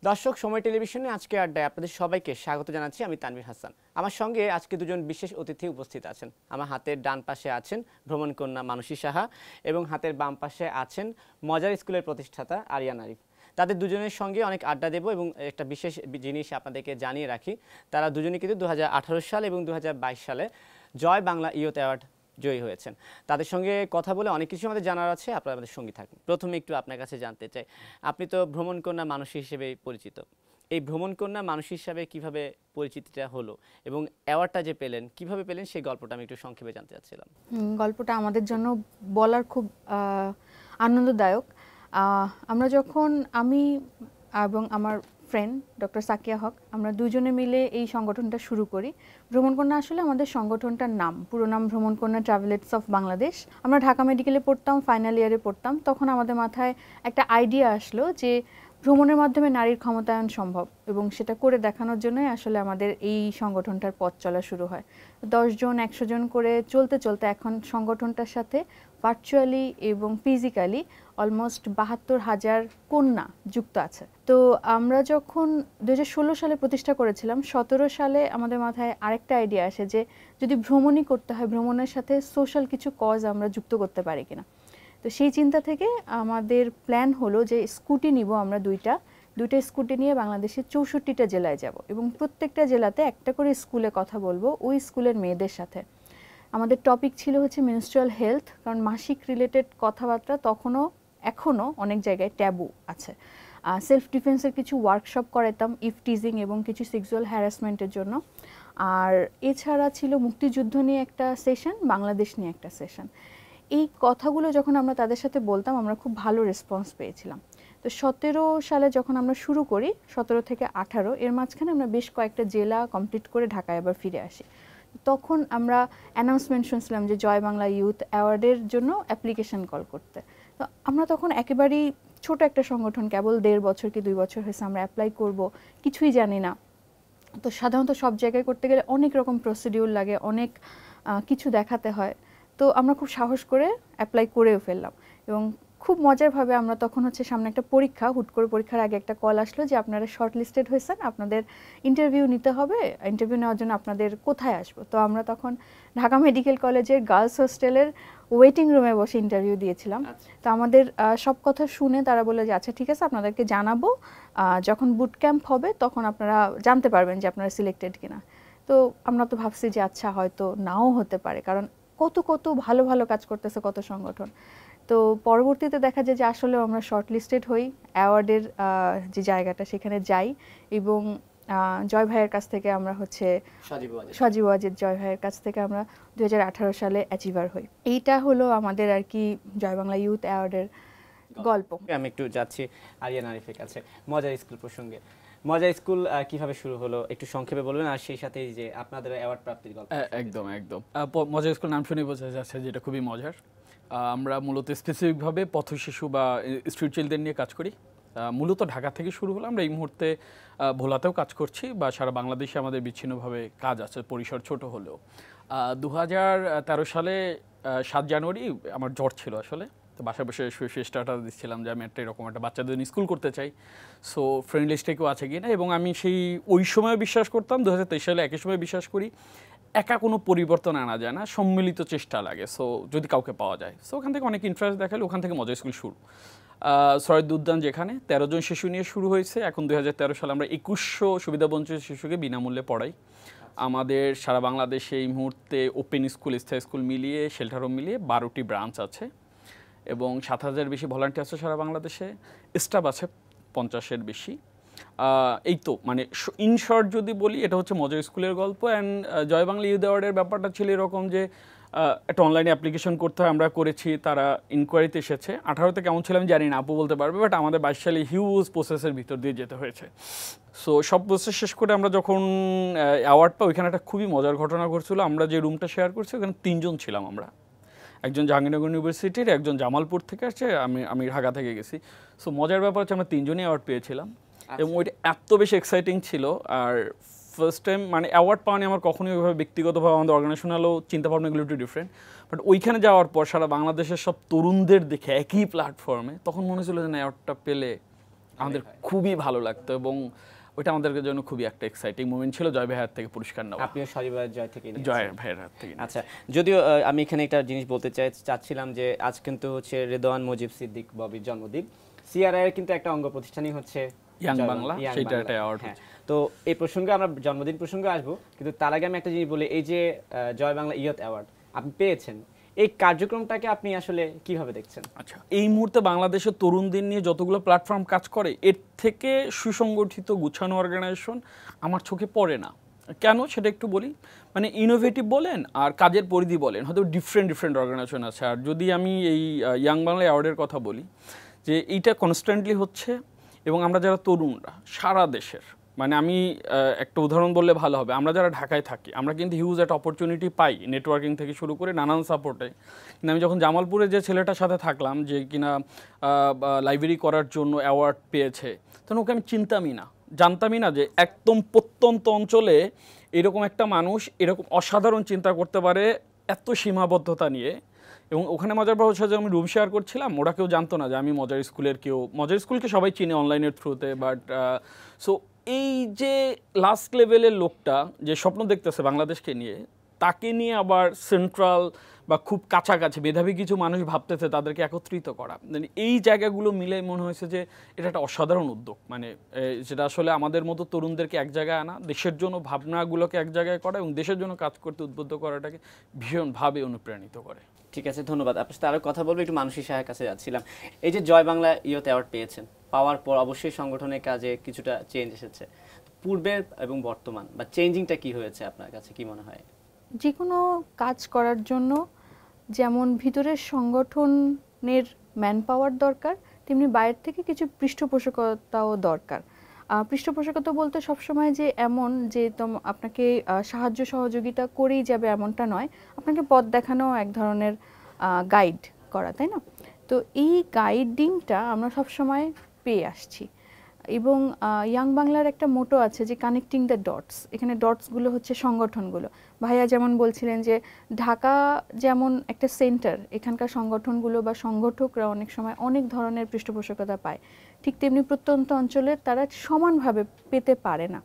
দর্শক, সময় টেলিভিশনে আজকে আড্ডায় আপনাদের সবাইকে স্বাগত জানাচ্ছি। আমি তানভীর হাসান। আমার সঙ্গে আজকে দুজন বিশেষ অতিথি উপস্থিত আছেন। আমার হাতের ডান পাশে আছেন ভ্রমণ কন্যা মানসী সাহা এবং হাতের বাম পাশে আছেন মজার স্কুলের প্রতিষ্ঠাতা আরিয়ান আরিফ। তাদের দুজনের সঙ্গে অনেক আড্ডা দেব এবং একটা বিশেষ জিনিস আপনাদেরকে জানিয়ে রাখি। তারা দুজনে কিন্তু 2018 সাল এবং 2022 সালে জয় বাংলা ইয়ুথ অ্যাওয়ার্ড জয়ী হয়েছেন। তাদের সঙ্গে কথা বলে অনেক কিছু আমাদের জানার আছে, আপনারা আমাদের সঙ্গী থাকুন। প্রথমে একটু আপনার কাছে জানতে চাই, আপনি তো ভ্রমণ কন্যা মানসী হিসেবে পরিচিত। এই ভ্রমণ কন্যা মানুষ হিসাবে কিভাবে পরিচিতিটা হলো এবং অ্যাওয়ার্ডটা যে পেলেন কিভাবে পেলেন, সেই গল্পটা আমি একটু সংক্ষেপে জানতে চাচ্ছিলাম। গল্পটা আমাদের জন্য বলার খুব আনন্দদায়ক। আমরা যখন আমি এবং আমার ফ্রেন্ড ডক্টর সাকিয়া হক, আমরা দুজনে মিলে এই সংগঠনটা শুরু করি। ভ্রমণকন্যা আসলে আমাদের সংগঠনটার নাম, পুরো নাম ভ্রমণকন্যা ট্রাভেলার্স অফ বাংলাদেশ। আমরা ঢাকা মেডিকেলে পড়তাম, ফাইনাল ইয়ারে পড়তাম। তখন আমাদের মাথায় একটা আইডিয়া আসলো যে ভ্রমণের মাধ্যমে নারীর ক্ষমতায়ন সম্ভব, এবং সেটা করে দেখানোর জন্যই আসলে আমাদের এই সংগঠনটার পথ চলা শুরু হয়। 10 জন 100 জন করে চলতে চলতে এখন সংগঠনটার সাথে ভার্চুয়ালি এবং ফিজিক্যালি অলমোস্ট 72,000 কন্যা যুক্ত আছে। তো আমরা যখন 2016 সালে প্রতিষ্ঠা করেছিলাম, 17 সালে আমাদের মাথায় আরেকটা আইডিয়া আসে যে যদি ভ্রমণই করতে হয়, ভ্রমণের সাথে সোশ্যাল কিছু কজ আমরা যুক্ত করতে পারি কিনা। তো সেই চিন্তা থেকে আমাদের প্ল্যান হলো যে স্কুটি নিব আমরা দুইটা স্কুটি নিয়ে বাংলাদেশের 64টা জেলায় যাব এবং প্রত্যেকটা জেলাতে একটা করে স্কুলে কথা বলবো ওই স্কুলের মেয়েদের সাথে। আমাদের টপিক ছিল হচ্ছে মেনস্ট্রুয়াল হেলথ, কারণ মাসিক রিলেটেড কথাবার্তা এখনও অনেক জায়গায় ট্যাবু আছে। সেলফ ডিফেন্সের কিছু ওয়ার্কশপ করাতাম, ইফটিজিং এবং কিছু সেক্সুয়াল হ্যারাসমেন্টের জন্য। আর এছাড়া ছিল মুক্তিযুদ্ধ নিয়ে একটা সেশন, বাংলাদেশ নিয়ে একটা সেশন। এই কথাগুলো যখন আমরা তাদের সাথে বলতাম, আমরা খুব ভালো রেসপন্স পেয়েছিলাম। তো 17 সালে যখন আমরা শুরু করি, 17 থেকে 18 এর মাঝখানে আমরা বেশ কয়েকটা জেলা কমপ্লিট করে ঢাকায় আবার ফিরে আসি। তখন আমরা অ্যানাউন্সমেন্ট শুনছিলাম যে জয় বাংলা ইউথ অ্যাওয়ার্ডের জন্য অ্যাপ্লিকেশন কল করতে। তো আমরা তখন একেবারেই ছোট একটা সংগঠন, কেবল 1.5 বছর কি 2 বছর হয়েছে, আমরা অ্যাপ্লাই করব কিছুই জানি না। তো সাধারণত সব জায়গায় করতে গেলে অনেক রকম প্রসিডিউর লাগে, অনেক কিছু দেখাতে হয়। তো আমরা খুব সাহস করে অ্যাপ্লাই করেও ফেললাম এবং খুব মজারভাবে আমরা তখন হচ্ছে সামনে একটা পরীক্ষা, হুট করে পরীক্ষার আগে একটা কল আসলো যে আপনারা শর্ট লিস্টেড হয়েছেন, আপনাদের ইন্টারভিউ নিতে হবে, ইন্টারভিউ নেওয়ার জন্য আপনাদের কোথায় আসবো। তো আমরা তখন ঢাকা মেডিকেল কলেজের গার্লস হোস্টেলের ওয়েটিং রুমে বসে ইন্টারভিউ দিয়েছিলাম। তো আমাদের সব কথা শুনে তারা বলে যে আচ্ছা ঠিক আছে, আপনাদেরকে জানাবো, যখন বুট ক্যাম্প হবে তখন আপনারা জানতে পারবেন যে আপনারা সিলেক্টেড কিনা। তো আমরা তো ভাবছি যে আচ্ছা হয়তো নাও হতে পারে, কারণ কত কত ভালো ভালো কাজ করতেছে কত সংগঠন। তো পরবর্তীতে দেখা যায় যে আসলেও আমরা শর্ট লিস্টেড হই, অ্যাওয়ার্ডের যে জায়গাটা সেখানে যাই এবং জয় ভাইয়ের কাছ থেকে আমরা হচ্ছে সজীব ওয়াজেদ জয় ভাইয়ের কাছ থেকে আমরা 2018 সালে অ্যাচিভার হই। এইটা হলো আমাদের আর কি জয় বাংলা ইউথ অ্যাওয়ার্ডের গল্প। আমি একটু যাচ্ছি আরিয়ান আরিফের কাছে মজার স্কুল প্রসঙ্গে। মজার স্কুল কিভাবে শুরু হলো একটু সংক্ষেপে বলবেন, আর সেই সাথে যে আপনাদের অ্যাওয়ার্ড প্রাপ্তির গল্প। একদম একদম মজার স্কুল নাম শুনে বোঝা যাচ্ছে যেটা খুবই মজার। আমরা মূলত স্পেসিফিকভাবে পথ শিশু বা স্ট্রিট চিলড্রেন নিয়ে কাজ করি। মূলত ঢাকা থেকে শুরু হলো, আমরা এই মুহূর্তে ভোলাতেও কাজ করছি বা সারা বাংলাদেশে আমাদের বিচ্ছিন্নভাবে কাজ আছে, পরিসর ছোট হলেও। 2013 সালে 7 জানুয়ারি আমার জ্বর ছিল আসলে। তো বাসায় বসে শুয়ে স্টার্টার দিচ্ছিলাম যে আমি এরকম একটা বাচ্চাদের স্কুল করতে চাই, সো ফ্রেন্ড লিস্টে কেউ আছে কি না। এবং আমি ওই সময় বিশ্বাস করতাম, 2023 সালে একই সময় বিশ্বাস করি, একা কোনো পরিবর্তন আনা যায় না, সম্মিলিত চেষ্টা লাগে। সো যদি কাউকে পাওয়া যায়, সো ওখান থেকে অনেক ইন্টারেস্ট দেখালে ওখান থেকে মজা স্কুল শুরু। সৈয়দ উদ্যান, যেখানে 13 জন শিশু নিয়ে শুরু হয়েছে। এখন 2013 সালে আমরা 2100 সুবিধাবঞ্চিত শিশুকে বিনামূল্যে পড়াই। আমাদের সারা বাংলাদেশে এই মুহূর্তে ওপেন স্কুল, স্থায়ী স্কুল মিলিয়ে, শেল্টার হোম মিলিয়ে 12টি ব্রাঞ্চ আছে এবং 7,000 বেশি ভলান্টিয়ার আছে সারা বাংলাদেশে। স্টাফ আছে 50-এর বেশি। এই তো মানে ইন শর্ট যদি বলি, এটা হচ্ছে মজার স্কুলের গল্প। অ্যান্ড জয় বাংলা ইউথ অ্যাওয়ার্ডের ব্যাপারটা ছিল এরকম যে একটা অনলাইনে অ্যাপ্লিকেশন করতে হয়, আমরা করেছি, তারা ইনকোয়ারিতে এসেছে। 18তে কেমন ছিল আমি জানি না, আপু বলতে পারবে, বাট আমাদের 22 সালে হিউজ প্রসেসের ভিতর দিয়ে যেতে হয়েছে। সো সব প্রসেস শেষ করে আমরা যখন অ্যাওয়ার্ড পাই, ওইখানে একটা খুবই মজার ঘটনা ঘটছিল। আমরা যে রুমটা শেয়ার করছি ওখানে 3 জন ছিলাম আমরা, একজন জাহাঙ্গীরনগর ইউনিভার্সিটির, একজন জামালপুর থেকে আসছে, আমি ঢাকা থেকে গেছি। সো মজার ব্যাপার হচ্ছে আমরা 3 জনই অ্যাওয়ার্ড পেয়েছিলাম এবং ওইটা এত বেশি এক্সাইটিং ছিল। আর ফার্স্ট টাইম মানে অ্যাওয়ার্ড পাওয়া নিয়ে আমার কখনোই ওইভাবে ব্যক্তিগতভাবে, আমাদের অর্গানাইজেশনালও চিন্তাভাবনাগুলো একটু ডিফারেন্ট, বাট ওইখানে যাওয়ার পর সারা বাংলাদেশের সব তরুণদের দেখে একই প্ল্যাটফর্মে, তখন মনে হচ্ছিল যে না, অ্যাওয়ার্ডটা পেলে আমাদের খুবই ভালো লাগতো এবং ওইটা আমাদের জন্য খুবই একটা এক্সাইটিং মোমেন্ট ছিল জয় ভাইয়ের হাত থেকে পুরস্কার নেওয়া। আপনিও শনিবার জয় থেকে জয় ভাইয়ের হাত থেকে। আচ্ছা, যদিও আমি এখানে একটা জিনিস বলতে চাচ্ছিলাম যে আজ কিন্তু হচ্ছে রেদওয়ান মুজিব সিদ্দিক ববির জন্মদিন। সিআরআই এর কিন্তু একটা অঙ্গ প্রতিষ্ঠানই হচ্ছে ইয়াং বাংলা, সেটা একটা অ্যাওয়ার্ড। তো এই প্রসঙ্গে আমরা জন্মদিন প্রসঙ্গে আসবো, কিন্তু তার আগে আমি একটা জিনিস বলি, এই যে জয় বাংলা ইয়ত অ্যাওয়ার্ড আপনি পেয়েছেন, এই কার্যক্রমটাকে আপনি আসলে কিভাবে দেখছেন? আচ্ছা, এই মুহূর্তে বাংলাদেশের তরুণদের নিয়ে যতগুলো প্ল্যাটফর্ম কাজ করে, এর থেকে সুসংগঠিত গুছানো অর্গানাইজেশন আমার চোখে পড়ে না। কেন সেটা একটু বলি। মানে ইনোভেটিভ বলেন আর কাজের পরিধি বলেন, হয়তো ডিফারেন্ট অর্গানাইজেশন আছে। আর যদি আমি এই ইয়াং বাংলা অ্যাওয়ার্ডের কথা বলি, যে এইটা কনস্ট্যান্টলি হচ্ছে এবং আমরা যারা তরুণরা সারা দেশের, মানে আমি একটা উদাহরণ বললে ভালো হবে, আমরা যারা ঢাকায় থাকি আমরা কিন্তু হিউজ একটা অপরচুনিটি পাই নেটওয়ার্কিং থেকে শুরু করে নানান সাপোর্টে। কিন্তু আমি যখন জামালপুরে যে ছেলেটার সাথে থাকলাম যে কিনা লাইব্রেরি করার জন্য অ্যাওয়ার্ড পেয়েছে, তখন ওকে আমি জানতামই না যে একদম প্রত্যন্ত অঞ্চলে এরকম একটা মানুষ এরকম অসাধারণ চিন্তা করতে পারে এত সীমাবদ্ধতা নিয়ে। এবং ওখানে মজার ব্যাপার হচ্ছে যে আমি রুম শেয়ার করছিলাম, ওরা কেউ জানতো না যে আমি মজার স্কুলকে সবাই চিনে অনলাইনের থ্রুতে। বাট সো এই যে লাস্ট লেভেলের লোকটা যে স্বপ্ন দেখতেছে বাংলাদেশকে নিয়ে, তাকে নিয়ে আবার সেন্ট্রাল বা খুব কাছাকাছি মেধাবী কিছু মানুষ ভাবতেছে তাদেরকে একত্রিত করা, মানে এই জায়গাগুলো মিলে মনে হয়েছে যে এটা একটা অসাধারণ উদ্যোগ। মানে যেটা আসলে আমাদের মতো তরুণদেরকে এক জায়গায় আনা, দেশের জন্য ভাবনাগুলোকে এক জায়গায় করা এবং দেশের জন্য কাজ করতে উদ্বুদ্ধ করাটাকে ভীষণভাবে অনুপ্রাণিত করে। ঠিক আছে, ধন্যবাদ। আপনার সাথে আরও কথা বলবো, একটু মানসী সাহার কাছে যাচ্ছিলাম। এই যে জয় বাংলা ইয়ত অ্যাওয়ার্ড পেয়েছেন, পাওয়ার পর অবশ্যই সংগঠনের কাজে কিছুটা চেঞ্জ এসেছে। পূর্বের এবং বর্তমান বা চেঞ্জিংটা কি হয়েছে আপনার কাছে, কি মনে হয়? যে কোনো কাজ করার জন্য যেমন ভিতরের সংগঠনের ম্যান পাওয়ার দরকার, তেমনি বাইরের থেকে কিছু পৃষ্ঠপোষকতাও দরকার। পৃষ্ঠপোষকতা বলতে সবসময় যে এমন যে আপনাকে সাহায্য সহযোগিতা করেই যাবে এমনটা নয়, আপনাকে পথ দেখানো এক ধরনের গাইড করা, তাই না? তো এই গাইডিংটা আমরা সবসময় পেয়ে আসছি। এবং ইয়াং বাংলার একটা মোটো আছে যে কানেক্টিং দ্য ডটস। এখানে ডটসগুলো হচ্ছে সংগঠনগুলো। ভাইয়া যেমন বলছিলেন যে ঢাকা যেমন একটা সেন্টার, এখানকার সংগঠনগুলো বা সংগঠকরা অনেক সময় অনেক ধরনের পৃষ্ঠপোষকতা পায়, ঠিক তেমনি প্রত্যন্ত অঞ্চলে তারা সমানভাবে পেতে পারে না।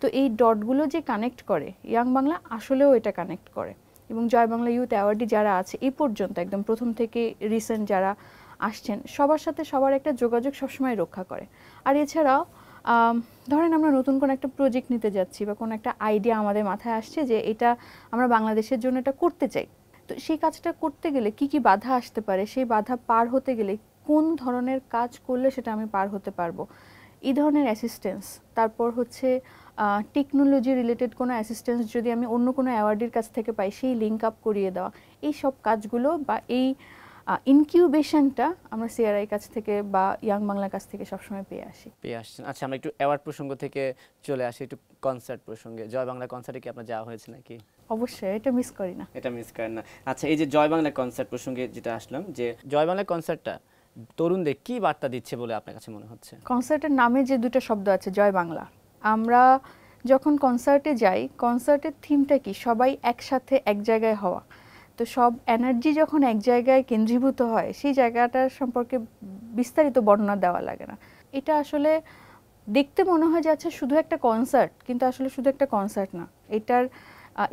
তো এই ডটগুলো যে কানেক্ট করে, ইয়াং বাংলা আসলেও এটা কানেক্ট করে। এবং জয় বাংলা ইউথ অ্যাওয়ার্ডে যারা আছে এই পর্যন্ত একদম প্রথম থেকে রিসেন্ট যারা আসছেন, সবার সাথে সবার একটা যোগাযোগ সবসময় রক্ষা করে। আর এছাড়াও ধরেন আমরা নতুন কোনো একটা প্রজেক্ট নিতে যাচ্ছি বা কোনো একটা আইডিয়া আমাদের মাথায় আসছে যে এটা আমরা বাংলাদেশের জন্য এটা করতে চাই, তো সেই কাজটা করতে গেলে কি কি বাধা আসতে পারে, সেই বাধা পার হতে গেলে কোন ধরনের কাজ করলে সেটা আমি পার হতে পারবো, এই ধরনের অ্যাসিস্ট্যান্স। তারপর হচ্ছে টেকনোলজি রিলেটেড কোনো অ্যাসিস্ট্যান্স যদি আমি অন্য কোনো অ্যাওয়ার্ডের কাছ থেকে পাই, সেই লিঙ্ক আপ করিয়ে দেওয়া, এই সব কাজগুলো বা এই ইনকিউবেশনটা আমরা সিআরআই কাছ থেকে বা ইয়াং বাংলার কাছ থেকে সবসময় পেয়ে আসছেন। আচ্ছা, আমরা একটু অ্যাওয়ার্ড প্রসঙ্গ থেকে চলে আসি একটু কনসার্ট প্রসঙ্গে। জয় বাংলা কনসার্টে কি আপনার যাওয়া হয়েছে নাকি? অবশ্যই, এটা মিস করি না। এটা মিস করেন না। আচ্ছা, এই যে জয় বাংলা কনসার্ট প্রসঙ্গে যেটা আসলাম, যে জয় বাংলা কনসার্টটা তরুণদের কি বার্তা দিচ্ছে বলে আপনার কাছে মনে হচ্ছে? কনসার্টের নামে যে দুটো শব্দ আছে জয় বাংলা, আমরা যখন কনসার্টে যাই, কনসার্টের থিমটা কি? সবাই একসাথে এক জায়গায় হওয়া। তো সব এনার্জি যখন এক জায়গায় কেন্দ্রীভূত হয়, সেই জায়গাটার সম্পর্কে বিস্তারিত বর্ণনা দেওয়া লাগে না। এটা আসলে দেখতে মনে হয় যে আচ্ছা শুধু একটা কনসার্ট, কিন্তু আসলে শুধু একটা কনসার্ট না, এটার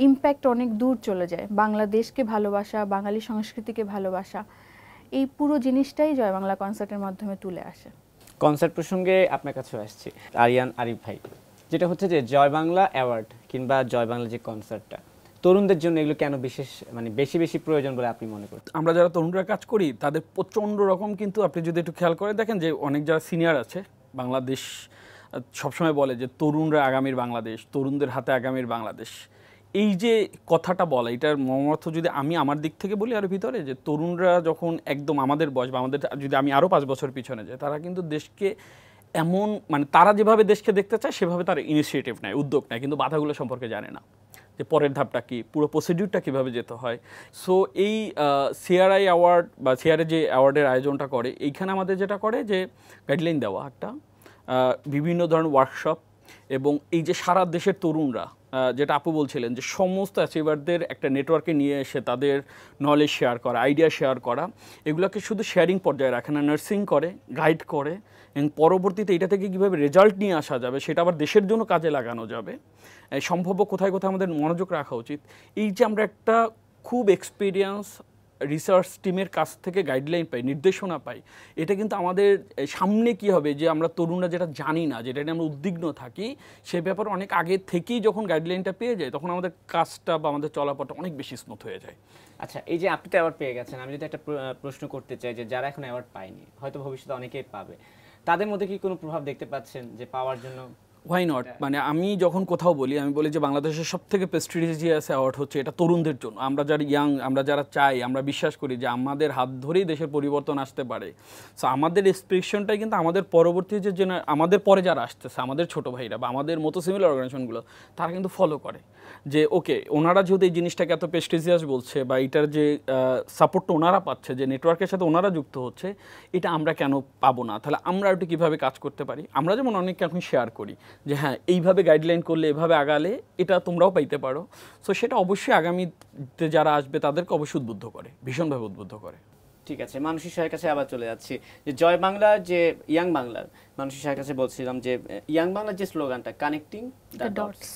ইম্প্যাক্ট অনেক দূর চলে যায়। বাংলাদেশকে ভালোবাসা, বাঙালি সংস্কৃতিকে ভালোবাসা, এই পুরো জিনিসটাই জয় বাংলা কনসার্টের মাধ্যমে তুলে আসে। কনসার্ট প্রসঙ্গে আপনার কাছে আসছি, আরিফ ভাই, যেটা হচ্ছে যে জয় বাংলা অ্যাওয়ার্ড কিংবা জয় বাংলা যে কনসার্টটা তরুণদের জন্য এগুলো কেন বেশি প্রয়োজন বলে আপনি মনে করেন? আমরা যারা তরুণরা কাজ করি তাদের প্রচণ্ড রকম, কিন্তু আপনি যদি একটু খেয়াল করে দেখেন যে অনেক যারা সিনিয়র আছে, বাংলাদেশ সবসময় বলে যে তরুণরা আগামীর বাংলাদেশ, তরুণদের হাতে আগামীর বাংলাদেশ। এই যে কথাটা বলা, এটার মর্মার্থ যদি আমি আমার দিক থেকে বলি আরও ভিতরে, যে তরুণরা যখন একদম আমাদের বয়স বা আমাদের যদি আমি আরও 5 বছর পিছনে যাই, তারা কিন্তু দেশকে এমন, মানে তারা যেভাবে দেশকে দেখতে চায় সেভাবে তারা ইনিশিয়েটিভ নেয়, উদ্যোগ নেয়, কিন্তু বাধাগুলো সম্পর্কে জানে না যে পরের ধাপটা কি, পুরো প্রসিডিউরটা কীভাবে যেতে হয়। সো এই সিআরআই অ্যাওয়ার্ড বা সিআরআই যে অ্যাওয়ার্ডের আয়োজনটা করে, এইখানে আমাদের যেটা করে যে গাইডলাইন দেওয়া একটা, বিভিন্ন ধরনের ওয়ার্কশপ, এবং এই যে সারা দেশের তরুণরা যেটা আপু বলছিলেন যে সমস্ত অ্যাচিভারদের একটা নেটওয়ার্কে নিয়ে এসে তাদের নলেজ শেয়ার করা, আইডিয়া শেয়ার করা, এগুলোকে শুধু শেয়ারিং পর্যায়ে রাখে না, নার্সিং করে, গাইড করে, এবং পরবর্তীতে এটা থেকে কীভাবে রেজাল্ট নিয়ে আসা যাবে, সেটা আবার দেশের জন্য কাজে লাগানো যাবে, সম্ভাব্য কোথায় কোথায় আমাদের মনোযোগ রাখা উচিত। এই যে আমরা একটা খুব এক্সপিরিয়েন্স রিসার্চ টিমের কাছ থেকে গাইডলাইন পাই, নির্দেশনা পাই, এটা কিন্তু আমাদের সামনে কি হবে, যে আমরা তরুণরা যেটা জানি না, যেটা নিয়ে আমরা উদ্বিগ্ন থাকি, সে ব্যাপারে অনেক আগে থেকেই যখন গাইডলাইনটা পেয়ে যায়, তখন আমাদের কাজটা বা আমাদের চলাপথটা অনেক বেশি স্মুথ হয়ে যায়। আচ্ছা, এই যে আপনি তো অ্যাওয়ার্ড পেয়ে গেছেন, আমি যদি একটা প্রশ্ন করতে চাই যে যারা এখন অ্যাওয়ার্ড পায়নি, হয়তো ভবিষ্যতে অনেকেই পাবে, তাদের মধ্যে কি কোনো প্রভাব দেখতে পাচ্ছেন যে পাওয়ার জন্য? হোয়াই নট, মানে আমি যখন কোথাও বলি, আমি বলি যে বাংলাদেশের সব থেকে প্রেস্টিজিয়াস অ্যাওয়ার্ড হচ্ছে এটা তরুণদের জন্য। আমরা যারা ইয়াং, আমরা যারা চাই, আমরা বিশ্বাস করি যে আমাদের হাত ধরেই দেশের পরিবর্তন আসতে পারে। সো আমাদের এক্সপ্রেশনটাই কিন্তু আমাদের পরবর্তী যে আমাদের পরে যারা আসতেছে, আমাদের ছোট ভাইরা বা আমাদের মতো সিমিলার অর্গানাইজেশনগুলো, তারা কিন্তু ফলো করে যে ওকে, ওনারা যেহেতু এই জিনিসটাকে এত প্রেস্টিজিয়াস বলছে, বা এটার যে সাপোর্টটা ওনারা পাচ্ছে, যে নেটওয়ার্কের সাথে ওনারা যুক্ত হচ্ছে, এটা আমরা কেন পাবো না? তাহলে আমরা একটু কীভাবে কাজ করতে পারি? আমরা যেমন অনেককে এখন শেয়ার করি যে হ্যাঁ, এইভাবে গাইডলাইন করলে, এভাবে আগালে এটা তোমরাও পাইতে পারো। সো সেটা অবশ্যই আগামীতে যারা আসবে তাদেরকে অবশ্যই উদ্বুদ্ধ করে, ভীষণভাবে উদ্বুদ্ধ করে। ঠিক আছে, মানসী সাহের কাছে আবার চলে যাচ্ছি যে জয় বাংলার যে ইয়াং বাংলার, মানসী সাহের কাছে বলছিলাম যে ইয়াং বাংলার যে স্লোগানটা কানেক্টিং দ্য ডটস,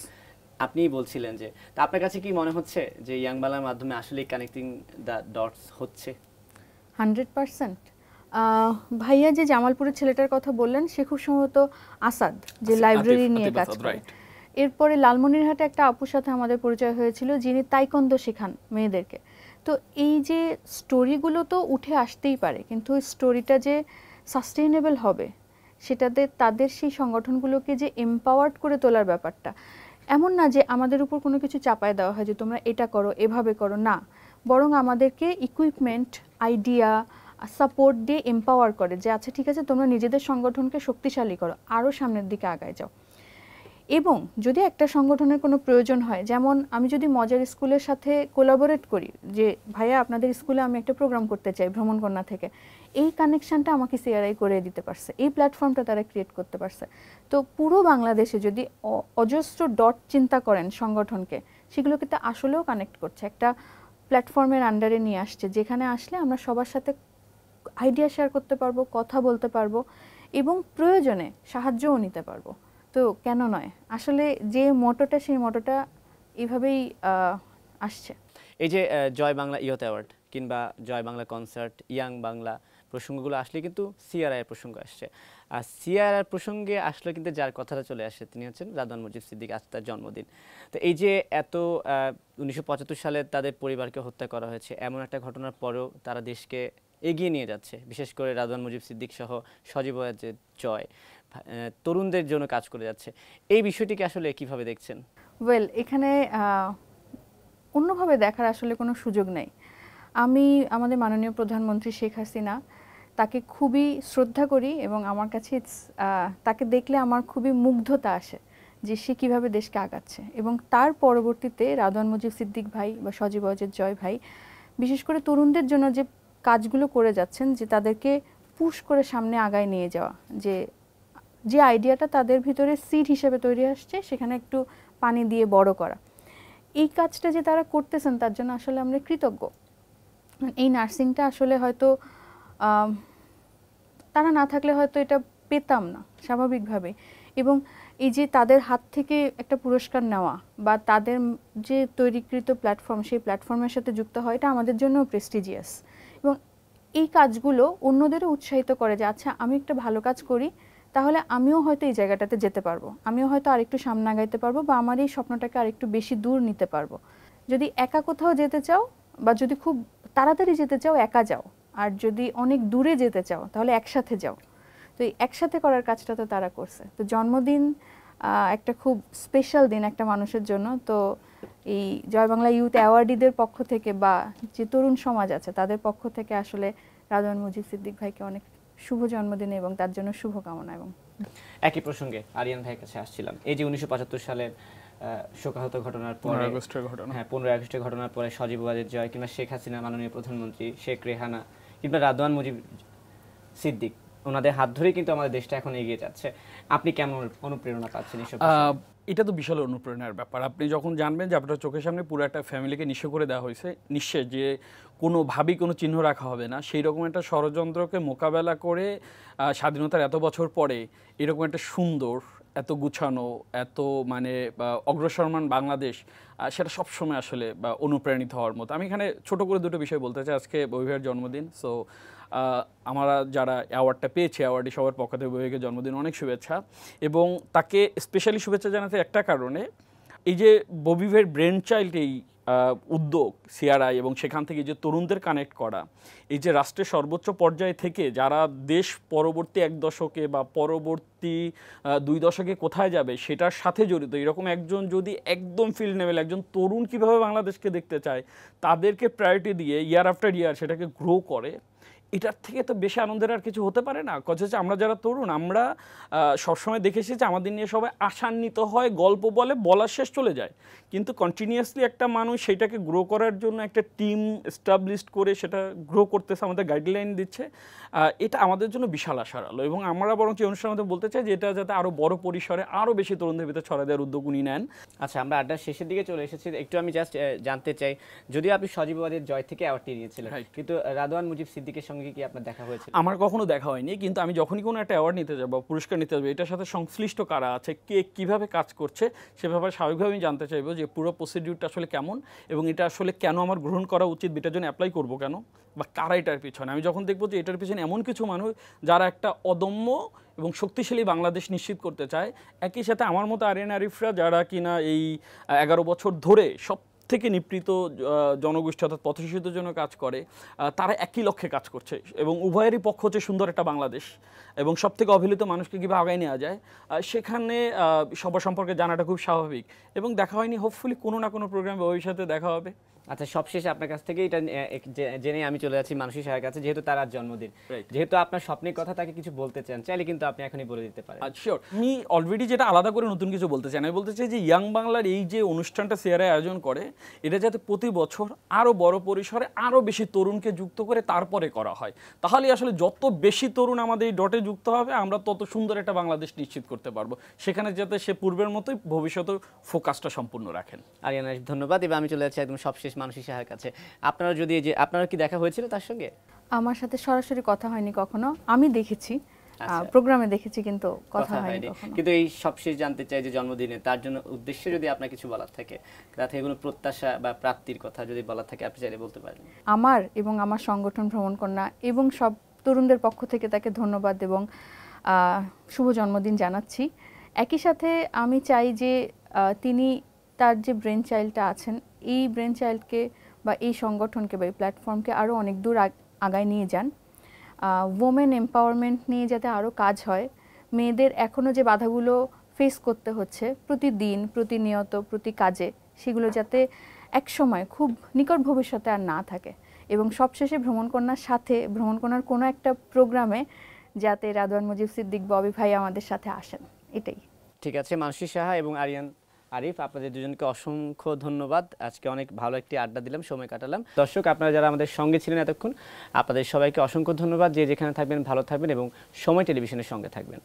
আপনিই বলছিলেন যে, তা আপনার কাছে কি মনে হচ্ছে যে ইয়াং বাংলার মাধ্যমে আসলে কানেক্টিং দ্য ডটস হচ্ছে? 100%। ভাইয়া যে জামালপুরের ছেলেটার কথা বললেন, সে খুব সম্ভবত আসাদ, যে লাইব্রেরি নিয়ে কাজ করে। এরপরে লালমনিরহাটে একটা আপুর সাথে আমাদের পরিচয় হয়েছিল, যিনি তাইকোয়ান্দো শেখান মেয়েদেরকে। তো এই যে স্টোরিগুলো তো উঠে আসতেই পারে, কিন্তু স্টোরিটা যে সাস্টেইনেবল হবে, সেটাতে তাদের সেই সংগঠনগুলোকে যে এম্পাওয়ার্ড করে তোলার ব্যাপারটা, এমন না যে আমাদের উপর কোনো কিছু চাপায় দেওয়া হয় যে তোমরা এটা করো, এভাবে করো, না, বরং আমাদেরকে ইকুইপমেন্ট, আইডিয়া, সাপোর্ট দিয়ে এম্পাওয়ার করে যে আচ্ছা ঠিক আছে, তোমরা নিজেদের সংগঠনকে শক্তিশালী করো, আরও সামনের দিকে আগায় যাও। এবং যদি একটা সংগঠনের কোনো প্রয়োজন হয়, যেমন আমি যদি মজার স্কুলের সাথে কোলাবোরেট করি যে ভাইয়া আপনাদের স্কুলে আমি একটা প্রোগ্রাম করতে চাই ভ্রমণকন্যা থেকে, এই কানেকশানটা আমাকে সিআরআই করে দিতে পারছে, এই প্ল্যাটফর্মটা তারা ক্রিয়েট করতে পারছে। তো পুরো বাংলাদেশে যদি অজস্র ডট চিন্তা করেন সংগঠনকে, সেগুলো কিন্তু আসলেও কানেক্ট করছে, একটা প্ল্যাটফর্মের আন্ডারে নিয়ে আসছে, যেখানে আসলে আমরা সবার সাথে আইডিয়া শেয়ার করতে পারবো, কথা বলতে পারবো, এবং প্রয়োজনে সাহায্যও নিতে পারবো। তো কেন নয়, আসলে যে মোটোটা, সেই মোটোটা এইভাবেই আসছে। এই যে জয় বাংলা ইয়থ অ্যাওয়ার্ড কিংবা জয় বাংলা কনসার্ট, ইয়াং বাংলা প্রসঙ্গগুলো আসলে কিন্তু সিআরআই প্রসঙ্গ আসছে। আর সিআরআই প্রসঙ্গে আসলে কিন্তু যার কথাটা চলে আসে, তিনি হচ্ছেন রাদওয়ান মুজিব সিদ্দিক, আজ তার জন্মদিন। তো এই যে এত 1975 সালে তাদের পরিবারকে হত্যা করা হয়েছে, এমন একটা ঘটনার পরেও তারা দেশকে এগিয়ে নিয়ে যাচ্ছে, বিশেষ করে রাদওয়ান মুজিব সিদ্দিক সহ সজীব ওয়াজেদ জয় তরুণদের জন্য কাজ করে যাচ্ছে। এই বিষয়টিকে আসলে কিভাবে দেখছেন? ওয়েল, এখানে অন্যভাবে দেখার আসলে কোনো সুযোগ নেই। আমি আমাদের মাননীয় প্রধানমন্ত্রী শেখ হাসিনা, তাকে খুবই শ্রদ্ধা করি, এবং আমার কাছে তাকে দেখলে আমার খুবই মুগ্ধতা আসে যে সে কীভাবে দেশকে আগাচ্ছে। এবং তার পরবর্তীতে রাদওয়ান মুজিব সিদ্দিক ভাই বা সজীব ওয়াজেদ জয় ভাই বিশেষ করে তরুণদের জন্য যে কাজগুলো করে যাচ্ছেন, যে তাদেরকে পুশ করে সামনে আগায় নিয়ে যাওয়া, যে আইডিয়াটা তাদের ভিতরে সিড হিসেবে তৈরি আসছে, সেখানে একটু পানি দিয়ে বড় করা, এই কাজটা যে তারা করতেছেন, তার জন্য আসলে আমরা কৃতজ্ঞ। এই নার্সিংটা আসলে হয়তো তারা না থাকলে হয়তো এটা পেতাম না স্বাভাবিকভাবে। এবং এই যে তাদের হাত থেকে একটা পুরস্কার নেওয়া বা তাদের যে তৈরিকৃত প্ল্যাটফর্ম, সেই প্ল্যাটফর্মের সাথে যুক্ত হয়, এটা আমাদের জন্য প্রেস্টিজিয়াস। এবং এই কাজগুলো অন্যদেরও উৎসাহিত করে যে আচ্ছা, আমি একটা ভালো কাজ করি, তাহলে আমিও হয়তো এই জায়গাটাতে যেতে পারবো, আমিও হয়তো আরেকটু সামনে আগাইতে পারবো, বা আমার এই স্বপ্নটাকে আরেকটু বেশি দূর নিতে পারবো। যদি একা কোথাও যেতে চাও, বা যদি খুব তাড়াতাড়ি যেতে চাও, একা যাও, আর যদি অনেক দূরে যেতে চাও, তাহলে একসাথে যাও। তো এই একসাথে করার কাজটা তো তারা করছে। তো জন্মদিন একটা খুব স্পেশাল দিন একটা মানুষের জন্য। তো এই জয় বাংলা ইউথ অ্যাওয়ার্ডিদের পক্ষ থেকে বা যে তরুণ সমাজ আছে, তাদের পক্ষ থেকে আসলে রাদওয়ান মুজিব সিদ্দিক ভাইকে অনেক শুভ জন্মদিনে এবং তার জন্য শুভকামনা। এবং একই প্রসঙ্গে আরিয়ান ভাইয়ের কাছে আসছিলাম, এই যে 1975 সালের শোকাহত ঘটনার পরে, 15 আগস্টের ঘটনা, হ্যাঁ 15 আগস্টের ঘটনার পরে সজীব ওয়াজেদ জয় কিংবা শেখ হাসিনা মাননীয় প্রধানমন্ত্রী, শেখ রেহানা কিংবা রাদওয়ান মুজিব সিদ্দিক, ওনাদের হাত ধরেই কিন্তু আমাদের দেশটা এখন এগিয়ে যাচ্ছে। আপনি কেমন অনুপ্রেরণা পাচ্ছেন এসব? এটা তো বিশাল অনুপ্রেরণার ব্যাপার। আপনি যখন জানবেন যে আপনার চোখের সামনে পুরো একটা ফ্যামিলিকে নিঃস্ব করে দেওয়া হয়েছে, নিঃশেষ, যে কোনোভাবেই কোনো চিহ্ন রাখা হবে না, সেই রকম একটা ষড়যন্ত্রকে মোকাবেলা করে স্বাধীনতার এত বছর পরে এরকম একটা সুন্দর, এত গুছানো, এত মানে অগ্রসরমান বাংলাদেশ, সেটা সবসময় আসলে অনুপ্রাণিত হওয়ার মতো। আমি এখানে ছোট করে দুটো বিষয় বলতে চাই। আজকে ববি ভাইয়ের জন্মদিন, সো আমরা যারা অ্যাওয়ার্ডটা পেয়েছি, অ্যাওয়ার্ডে সবার পক্ষ থেকে ববি ভাইকে জন্মদিন অনেক শুভেচ্ছা। এবং তাকে স্পেশালি শুভেচ্ছা জানাতে একটা কারণে, এই যে ববি ভাইয়ের ব্রেন চাইল্ড, এই উদ্যোগ সিআরআই, এবং সেখান থেকে যে তরুণদের কানেক্ট করা, এই যে রাষ্ট্রের সর্বোচ্চ পর্যায়ে থেকে যারা দেশ পরবর্তী 1 দশকে বা পরবর্তী 2 দশকে কোথায় যাবে সেটার সাথে জড়িত, এরকম একজন যদি একদম ফিল্ড লেভেল একজন তরুণ কীভাবে বাংলাদেশকে দেখতে চায়, তাদেরকে প্রায়োরিটি দিয়ে ইয়ার আফটার ইয়ার সেটাকে গ্রো করে, এটার থেকে তো বেশি আনন্দের আর কিছু হতে পারে না। কথা হচ্ছে আমরা যারা তরুণ, আমরা সবসময় দেখে এসেছি আমাদের নিয়ে সবাই আশান্বিত হয়, গল্প বলে, বলার শেষ চলে যায়, কিন্তু কন্টিনিউয়াসলি একটা মানুষ সেটাকে গ্রো করার জন্য একটা টিম এস্টাবলিশড করে সেটা গ্রো করতেছে, আমাদের গাইডলাইন দিচ্ছে, এটা আমাদের জন্য বিশাল আশার আলো। এবং আমরা বরং এই অনুষ্ঠানের মধ্যে বলতে চাই যে এটা যাতে আরও বড় পরিসরে আরও বেশি তরুণদের ভিতরে ছড়া দেওয়ার উদ্যোগ উনি নেন। আচ্ছা, আমরা আড্ডার শেষের দিকে চলে এসেছি। একটু আমি জাস্ট জানতে চাই, যদিও আপনি সজীববাদের জয় থেকে অ্যাওয়ার্ডটি নিয়েছিলেন, কিন্তু রাদওয়ান মুজিব সিদ্দিকের সঙ্গে কি আপনার দেখা হয়েছিল? আমার কখনো দেখা হয়নি, কিন্তু আমি যখনই কোনো একটা অ্যাওয়ার্ড নিতে যাবো, পুরস্কার নিতে যাবো, এটার সাথে সংশ্লিষ্ট কারা আছে, কে কীভাবে কাজ করছে, সে ব্যাপারে স্বাভাবিকভাবে আমি জানতে চাইবো যে পুরো প্রসিডিউরটা আসলে কেমন, এবং এটা আসলে কেন আমার গ্রহণ করা উচিত, এটার জন্য অ্যাপ্লাই করবো কেন, বা কারা এটার পিছনে। আমি যখন দেখবো যে এটার পিছনে এমন কিছু মানুষ যারা একটা অদম্য এবং শক্তিশালী বাংলাদেশ নিশ্চিত করতে চায়, একই সাথে আমার মতো আরিয়ান আরিফরা যারা কিনা এই 11 বছর ধরে সব থেকে নিপীড়িত জনগোষ্ঠী অর্থাৎ পথশিশুদের জন্য কাজ করে, তারা একই লক্ষ্যে কাজ করছে, এবং উভয়েরই পক্ষ হচ্ছে সুন্দর একটা বাংলাদেশ এবং সব থেকে অবহেলিত মানুষকে কীভাবে আগায় নেওয়া যায়, সেখানে সবার সম্পর্কে জানাটা খুব স্বাভাবিক। এবং দেখা হয়নি, হোপফুলি কোনো না কোনো প্রোগ্রামে ভবিষ্যতে দেখা হবে। আচ্ছা, সবশেষে আপনার কাছ থেকে এটা জেনে আমি চলে যাচ্ছি মানসী সাহের কাছে, যেহেতু তার আজ জন্মদিন, যেহেতু আপনার স্বপ্নের কথা তাকে কিছু বলতে চান, চাইলে কিন্তু আপনি এখনই বলে দিতে পারেন। শিওর, আমি অলরেডি যেটা আলাদা করে নতুন কিছু বলতে চাই, আমি বলতে চাই যে ইয়াং বাংলার এই যে অনুষ্ঠানটা সিআরআই আয়োজন করে, এটা যাতে প্রতি বছর আরও বড় পরিসরে আরও বেশি তরুণকে যুক্ত করে তারপরে করা হয়, তাহলে আসলে যত বেশি তরুণ আমাদের এই ডটে যুক্ত হবে, আমরা তত সুন্দর একটা বাংলাদেশ নিশ্চিত করতে পারবো, সেখানে যাতে সে পূর্বের মতোই ভবিষ্যতে ফোকাসটা সম্পূর্ণ রাখেন। আরিয়ান আরিফ, ধন্যবাদ। এবার আমি চলে যাচ্ছি একদম সবশেষ মানসী সাহের কাছে। আপনারা যদি যে আপনারা কি দেখা হয়েছিল তার সঙ্গে? আমার সাথে সরাসরি কথা হয়নি কখনো, আমি দেখেছি প্রোগ্রামে দেখেছি, কিন্তু কথা হয়নি কখনো। কিন্তু এই সবশেষ জানতে চাই যে জন্মদিনে তার জন্য উদ্দেশ্যে যদি আপনার কিছু বলার থাকে, তাতে কোনো প্রত্যাশা বা প্রাপ্তির কথা যদি বলার থাকে, আপনি চাইলে বলতে পারেন। আমার এবং আমার সংগঠন ভ্রমণকন্যা এবং সব তরুণদের পক্ষ থেকে তাকে ধন্যবাদ এবং শুভ জন্মদিন জানাচ্ছি। একই সাথে আমি চাই যে তিনি তার যে ব্রেন চাইল্ডটা আছেন, এই ব্রেন চাইল্ডকে বা এই সংগঠনকে বা এই প্ল্যাটফর্মকে আরও অনেক দূর আগায় নিয়ে যান। ওমেন এম্পাওয়ারমেন্ট নিয়ে যাতে আরও কাজ হয়, মেয়েদের এখনও যে বাধাগুলো ফেস করতে হচ্ছে প্রতিদিন, প্রতিনিয়ত, প্রতি কাজে, সেগুলো যাতে একসময় খুব নিকট ভবিষ্যতে আর না থাকে। এবং সবশেষে ভ্রমণকন্যার সাথে, ভ্রমণকন্যার কোনো একটা প্রোগ্রামে যাতে রাদওয়ান মুজিব সিদ্দিক ববি ভাই আমাদের সাথে আসেন, এটাই। ঠিক আছে, মানসী সাহা এবং আরিয়ান আরিফ, আপনাদের দুজনকে অসংখ্য ধন্যবাদ। আজকে অনেক ভালো একটি আড্ডা দিলাম, সময় কাটালাম। দর্শক, আপনারা যারা আমাদের সঙ্গে ছিলেন এতক্ষণ, আপনাদের সবাইকে অসংখ্য ধন্যবাদ। যে যেখানে থাকবেন ভালো থাকবেন এবং সময় টেলিভিশনের সঙ্গে থাকবেন।